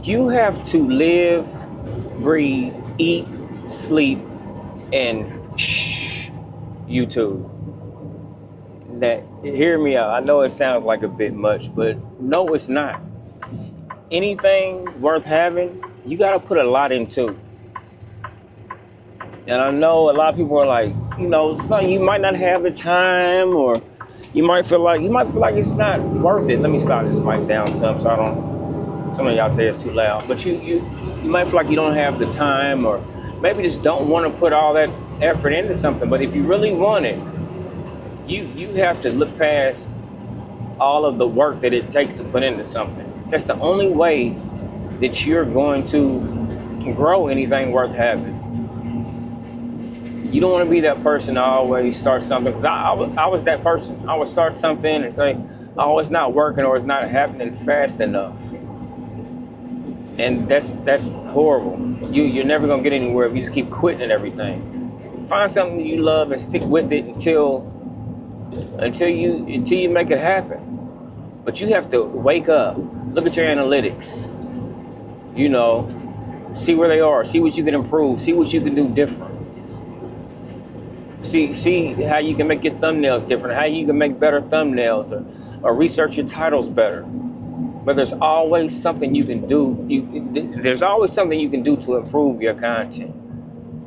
You have to live, breathe, eat, sleep, and YouTube. That, hear me out. I know it sounds like a bit much, but no, it's not. Anything worth having, you got to put a lot into. And I know a lot of people are like, you might not have the time, or you might feel like it's not worth it. Let me start this mic down some so I don't. Some of y'all say it's too loud, but you might feel like you don't have the time, or maybe just don't want to put all that effort into something. But if you really want it, you have to look past all of the work that it takes to put into something. That's the only way that you're going to grow anything worth having. You don't want to be that person to always start something, because I was that person. I would start something and say, oh, it's not working, or it's not happening fast enough. And that's horrible. You're never gonna get anywhere if you just keep quitting at everything. Find something that you love and stick with it until you make it happen. But you have to wake up, look at your analytics, see where they are, see what you can improve, see what you can do different. See how you can make your thumbnails different, how you can make better thumbnails, or research your titles better. But there's always something you can do. There's always something you can do to improve your content.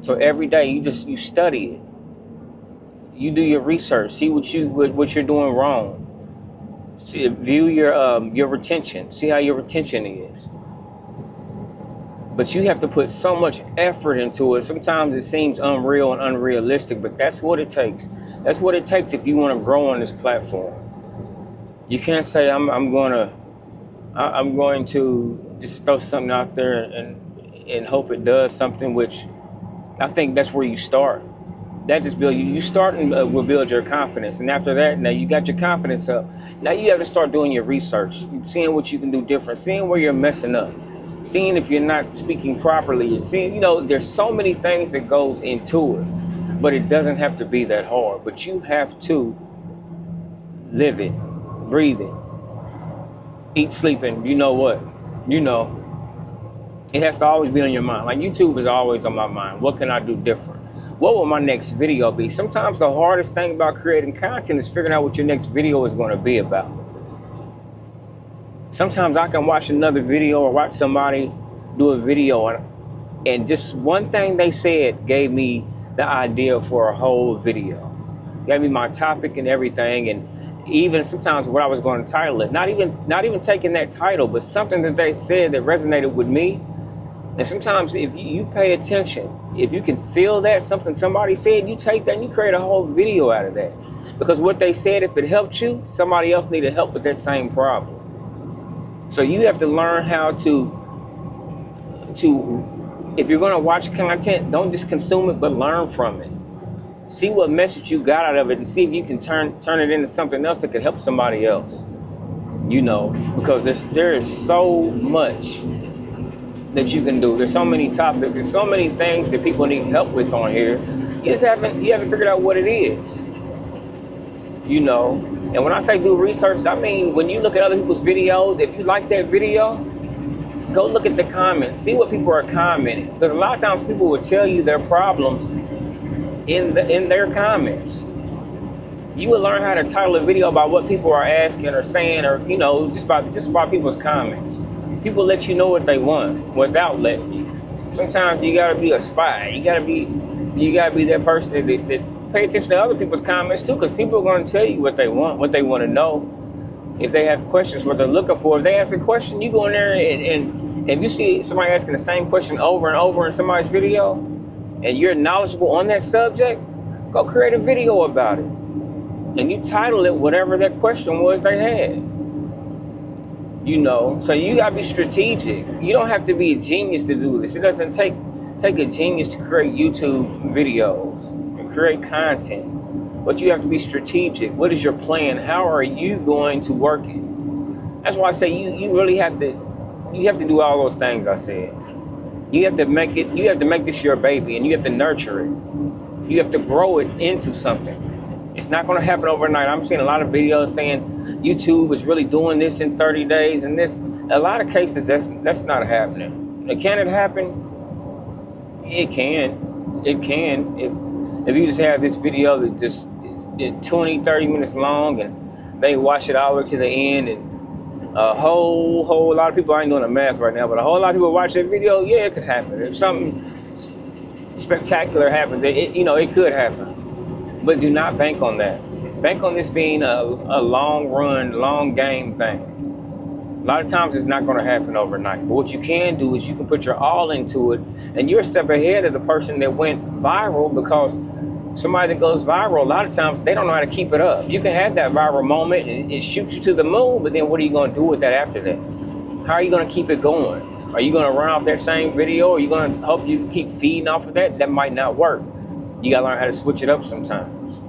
So every day you study it. You do your research. See what you're doing wrong. View your retention. See how your retention is. But you have to put so much effort into it. Sometimes it seems unreal and unrealistic, but that's what it takes. That's what it takes if you want to grow on this platform. You can't say I'm going to just throw something out there and hope it does something, which I think that's where you start. That just you start and will build your confidence. And after that, now you got your confidence up. Now you have to start doing your research, seeing what you can do different, seeing where you're messing up, seeing if you're not speaking properly, seeing, there's so many things that goes into it, but it doesn't have to be that hard. But you have to live it, breathe it, eat, sleep, and it has to always be on your mind. Like YouTube is always on my mind. What can I do different? What will my next video be? Sometimes the hardest thing about creating content is figuring out what your next video is going to be about. Sometimes I can watch another video or watch somebody do a video, and just one thing they said gave me the idea for a whole video. Gave me my topic and everything, and even sometimes what I was going to title it. Not even taking that title, but something that they said that resonated with me. And sometimes if you pay attention, if you can feel that something somebody said, you take that and you create a whole video out of that. Because what they said, if it helped you, somebody else needed help with that same problem. So you have to learn how to if you're going to watch content, don't just consume it, but learn from it. See what message you got out of it, and see if you can turn it into something else that could help somebody else. Because there is so much that you can do. There's so many topics. There's so many things that people need help with on here. You haven't figured out what it is. And when I say do research, I mean when you look at other people's videos, if you like that video, go look at the comments. See what people are commenting. Because a lot of times people will tell you their problems in their comments. You will learn how to title a video about what people are asking or saying, or just about people's comments. People let you know what they want without letting you. Sometimes you gotta be a spy. You gotta be that person that pay attention to other people's comments too, because people are gonna tell you what they want to know. If they have questions, what they're looking for. If they ask a question, you go in there and if you see somebody asking the same question over and over in somebody's video, and you're knowledgeable on that subject, go create a video about it. And you title it whatever that question was they had. So you gotta be strategic. You don't have to be a genius to do this. It doesn't take a genius to create YouTube videos and create content. But you have to be strategic. What is your plan? How are you going to work it? That's why I say you really have to do all those things I said. You have to make this your baby, and you have to nurture it. You have to grow it into something. It's not going to happen overnight. I'm seeing a lot of videos saying YouTube is really doing this in 30 days and this. A lot of cases, that's not happening. Can it happen? It can. It can. If you just have this video that just is 20, 30 minutes long and they watch it all the way to the end, and a whole lot of people, I ain't doing the math right now, but a whole lot of people watch that video, yeah, it could happen. If something spectacular happens, it could happen. But do not bank on that. Bank on this being a long run, long game thing. A lot of times it's not going to happen overnight. But what you can do is you can put your all into it, and you're a step ahead of the person that went viral, because somebody that goes viral, a lot of times they don't know how to keep it up. You can have that viral moment and it shoots you to the moon, but then what are you going to do with that after that? How are you going to keep it going? Are you going to run off that same video, or are you going to hope you can keep feeding off of that? That might not work. You got to learn how to switch it up sometimes.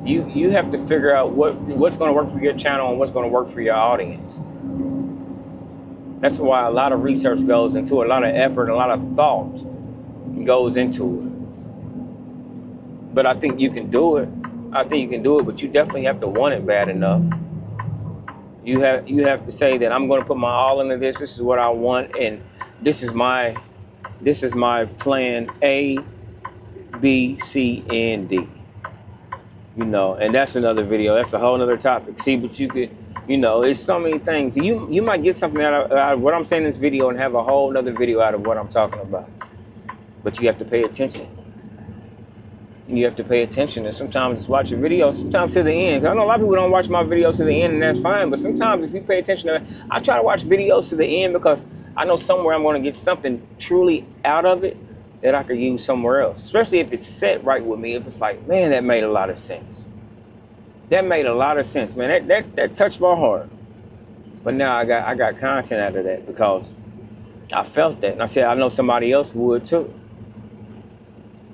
You have to figure out what's going to work for your channel and what's going to work for your audience. That's why a lot of research goes into it, a lot of effort, a lot of thought goes into it. But I think you can do it. But you definitely have to want it bad enough. You have to say that I'm going to put my all into this. This is what I want, and this is my plan A, B, C, and D. And that's another video. That's a whole other topic. See, but you could, it's so many things. You might get something out of what I'm saying in this video and have a whole other video out of what I'm talking about. But you have to pay attention. You have to pay attention, and sometimes just watch a video, sometimes to the end. I know a lot of people don't watch my videos to the end, and that's fine. But sometimes if you pay attention to it, I try to watch videos to the end because I know somewhere I'm going to get something truly out of it that I could use somewhere else, especially if it's set right with me. If it's like, man, that made a lot of sense. That made a lot of sense, man. That touched my heart. But now I got content out of that because I felt that, and I said I know somebody else would too.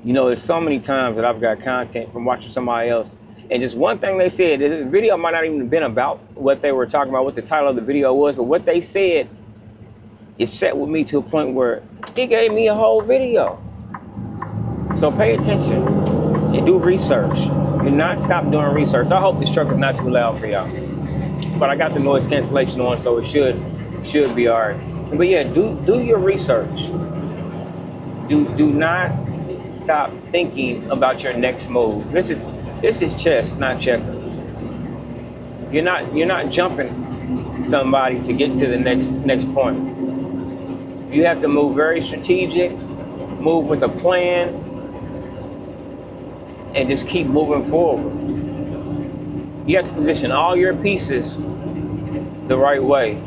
There's so many times that I've got content from watching somebody else, and just one thing they said, the video might not even have been about what they were talking about, what the title of the video was, but what they said, it set with me to a point where it gave me a whole video. So pay attention and do research. Do not stop doing research. I hope this truck is not too loud for y'all, but I got the noise cancellation on, so it should be all right. But yeah, do your research. Do not stop thinking about your next move. This is chess, not checkers. You're not jumping somebody to get to the next point. You have to move very strategic, move with a plan, and just keep moving forward. You have to position all your pieces the right way.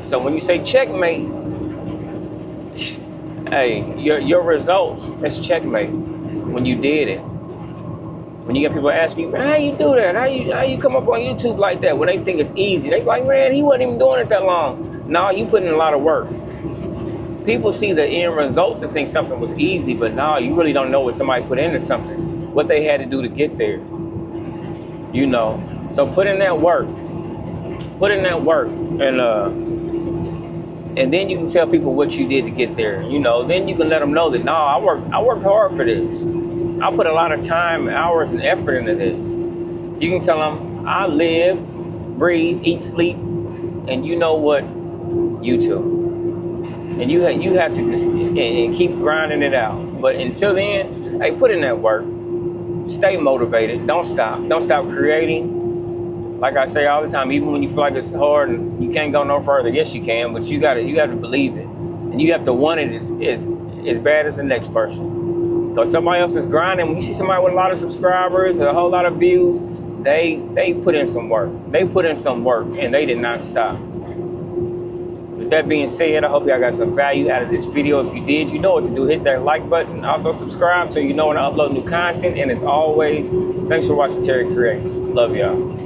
So when you say checkmate, hey, your results, that's checkmate when you did it. When you get people asking you, man, how you do that? How you come up on YouTube like that when they think it's easy? They like, man, he wasn't even doing it that long. No, you put in a lot of work. People see the end results and think something was easy, but no, you really don't know what somebody put into something, what they had to do to get there. So put in that work. And then you can tell people what you did to get there. Then you can let them know that, no, I worked hard for this. I put a lot of time, hours, and effort into this. You can tell them I live, breathe, eat, sleep, and you know what? YouTube. And you have to just and keep grinding it out. But until then, hey, put in that work. Stay motivated. Don't stop. Don't stop creating. Like I say all the time, even when you feel like it's hard and you can't go no further, yes you can, but you got to believe it. And you have to want it as bad as the next person. Because somebody else is grinding. When you see somebody with a lot of subscribers, a whole lot of views, they put in some work. They put in some work and they did not stop. With that being said, I hope y'all got some value out of this video. If you did, you know what to do. Hit that like button. Also subscribe so you know when I upload new content. And as always, thanks for watching Terry Creates. Love y'all.